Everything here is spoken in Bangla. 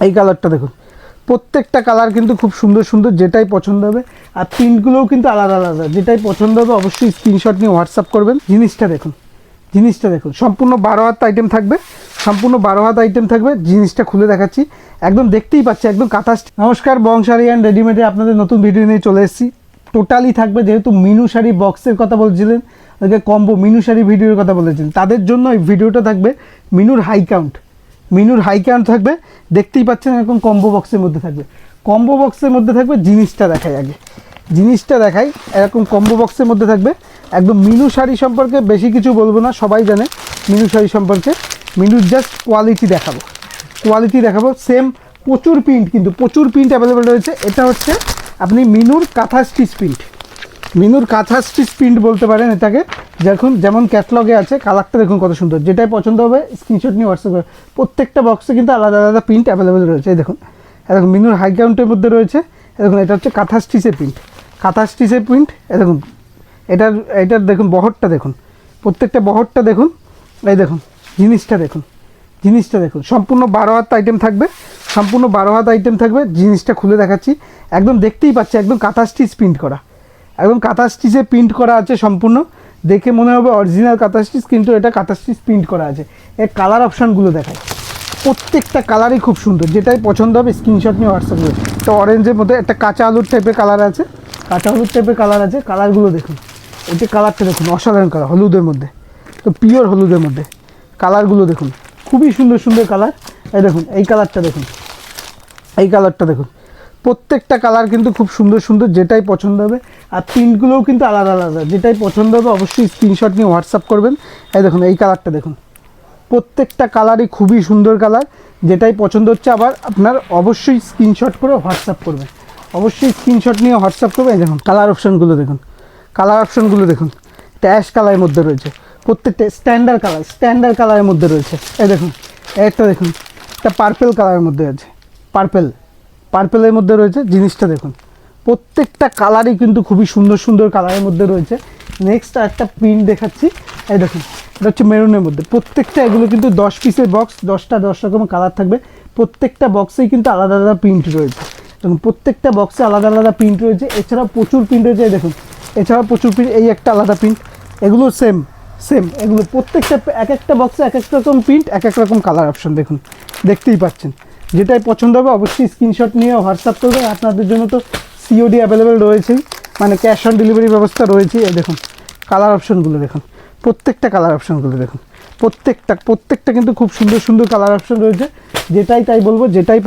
এই কালারটা দেখুন, প্রত্যেকটা কালার কিন্তু খুব সুন্দর সুন্দর, যেটাই পছন্দ হবে। আর প্রিন্টগুলোও কিন্তু আলাদা আলাদা, যেটাই পছন্দ হবে অবশ্যই স্ক্রিনশট নিয়ে হোয়াটসঅ্যাপ করবেন। জিনিসটা দেখুন, জিনিসটা দেখুন, সম্পূর্ণ 12 হাত আইটেম থাকবে, সম্পূর্ণ 12 হাত আইটেম থাকবে। জিনিসটা খুলে দেখাচ্ছি, একদম দেখতেই পাচ্ছি একদম কাঁথা। নমস্কার, বং শাড়ি অ্যান্ড রেডিমেডে আপনাদের নতুন ভিডিও নিয়ে চলে এসেছি। টোটালি থাকবে, যেহেতু মিনু শাড়ি বক্সের কথা বলছিলেন, ওদেরকে কম্বো মিনু শাড়ি ভিডিওর কথা বলেছিলেন, তাদের জন্য এই ভিডিওটা থাকবে মিনুর হাই কাউন্ট। মিনুর হাই কাউন্ট থাকবে, দেখতেই পাচ্ছেন এরকম কম্বো বক্সের মধ্যে থাকবে। কম্বো বক্সের মধ্যে থাকবে, জিনিসটা দেখাই আগে, জিনিসটা দেখাই। এরকম কম্বো বক্সের মধ্যে থাকবে। একদম মিনু শাড়ি সম্পর্কে বেশি কিছু বলবো না, সবাই জানে মিনু শাড়ি সম্পর্কে। মিনুর জাস্ট কোয়ালিটি দেখাবো, কোয়ালিটি দেখাবো। সেম প্রচুর প্রিন্ট, কিন্তু প্রচুর প্রিন্ট অ্যাভেলেবেল রয়েছে। এটা হচ্ছে আপনি মিনুর কাঁথা স্টিচ প্রিন্ট, মিনুর কাঁথা স্টিচ প্রিন্ট বলতে পারেন এটাকে। যেমন ক্যাটলগে আছে, কালারটা দেখুন কত সুন্দর। যেটাই পছন্দ হবে স্ক্রিনশট নিয়ে হোয়াটসঅ্যাপ করে। প্রত্যেকটা বক্সে কিন্তু আলাদা আলাদা প্রিন্ট অ্যাভেলেবেল রয়েছে। এই দেখুন, এরকম মিনুর হাই কাউন্টের মধ্যে রয়েছে। দেখুন, এটা হচ্ছে কাঁথা স্টিচের প্রিন্ট, কাঁথা স্টিচের প্রিন্ট। দেখুন এটার দেখুন বহরটা দেখুন, প্রত্যেকটা বহরটা দেখুন। এই দেখুন, জিনিসটা দেখুন, জিনিসটা দেখুন, সম্পূর্ণ 12 হাত আইটেম থাকবে, সম্পূর্ণ 12 হাত আইটেম থাকবে। জিনিসটা খুলে দেখাচ্ছি, একদম দেখতেই পাচ্ছি একদম কাঁথা স্টিচ প্রিন্ট করা, একদম কাঁথা স্টিচে প্রিন্ট করা আছে সম্পূর্ণ। দেখে মনে হবে অরিজিনাল কাঁথা স্টিচ, কিন্তু এটা কাঁথা স্টিচ প্রিন্ট করা আছে। এর কালার অপশানগুলো দেখায়, প্রত্যেকটা কালারই খুব সুন্দর। যেটাই পছন্দ হবে স্ক্রিনশট নিয়ে হোয়াটসঅ্যাপ করে। তো অরেঞ্জের মধ্যে একটা কাঁচা আলুর টাইপের কালার আছে, কাঁচা হলুদ টাইপের কালার আছে। কালারগুলো দেখুন, এই যে কালারটা দেখুন, অসাধারণ কালার, হলুদের মধ্যে, তো পিওর হলুদের মধ্যে। কালারগুলো দেখুন, খুবই সুন্দর সুন্দর কালার। এই দেখুন, এই কালারটা দেখুন, এই কালারটা দেখুন, প্রত্যেকটা কালার কিন্তু খুব সুন্দর সুন্দর, যেটাই পছন্দ হবে। আর প্রিন্টগুলোও কিন্তু আলাদা আলাদা, যেটাই পছন্দ হবে অবশ্যই স্ক্রিনশট নিয়ে হোয়াটসঅ্যাপ করবেন। এই দেখুন, এই কালারটা দেখুন, প্রত্যেকটা কালারই খুবই সুন্দর কালার। যেটাই পছন্দ হচ্ছে আবার আপনার অবশ্যই স্ক্রিনশট করে হোয়াটসঅ্যাপ করবেন, অবশ্যই স্ক্রিনশট নিয়ে হোয়াটসঅ্যাপ করবেন। এই দেখুন কালার অপশানগুলো দেখুন, কালার অপশানগুলো দেখুন। এটা অ্যাশ কালারের মধ্যে রয়েছে, প্রত্যেকটা স্ট্যান্ডার্ড কালার, স্ট্যান্ডার্ড কালারের মধ্যে রয়েছে। এই দেখুন, একটা দেখুন, একটা পার্পেল কালারের মধ্যে আছে, পার্পেলের মধ্যে রয়েছে। জিনিসটা দেখুন, প্রত্যেকটা কালারই কিন্তু খুবই সুন্দর সুন্দর কালারের মধ্যে রয়েছে। নেক্সট একটা প্রিন্ট দেখাচ্ছি, এই দেখুন, এটা হচ্ছে মেরুনের মধ্যে। প্রত্যেকটা এগুলো কিন্তু 10 পিসের বক্স, 10টা 10 রকমের কালার থাকবে। প্রত্যেকটা বক্সেই কিন্তু আলাদা আলাদা প্রিন্ট রয়েছে, এবং প্রত্যেকটা বক্সে আলাদা আলাদা প্রিন্ট রয়েছে। এছাড়াও প্রচুর প্রিন্ট রয়েছে, এই দেখুন, এছাড়াও প্রচুর প্রিন্ট। এই একটা আলাদা প্রিন্ট, এগুলো সেম, এগুলো প্রত্যেকটা এক একটা বক্সে এক এক রকম প্রিন্ট, এক এক রকম কালার অপশন। দেখুন, দেখতেই পাচ্ছেন। যেটাই পছন্দ হবে অবশ্যই স্ক্রিনশট নিয়ে হোয়াটসঅ্যাপ করবেন। আপনাদের জন্য তো সিওডি অ্যাভেলেবেল রয়েছেই, মানে ক্যাশ অন ডেলিভারি ব্যবস্থা রয়েছে। এই দেখুন কালার অপশনগুলো দেখুন, প্রত্যেকটা কালার অপশনগুলো দেখুন, প্রত্যেকটা কিন্তু খুব সুন্দর সুন্দর কালার অপশন রয়েছে। যেটাই তাই বলবো, যেটাই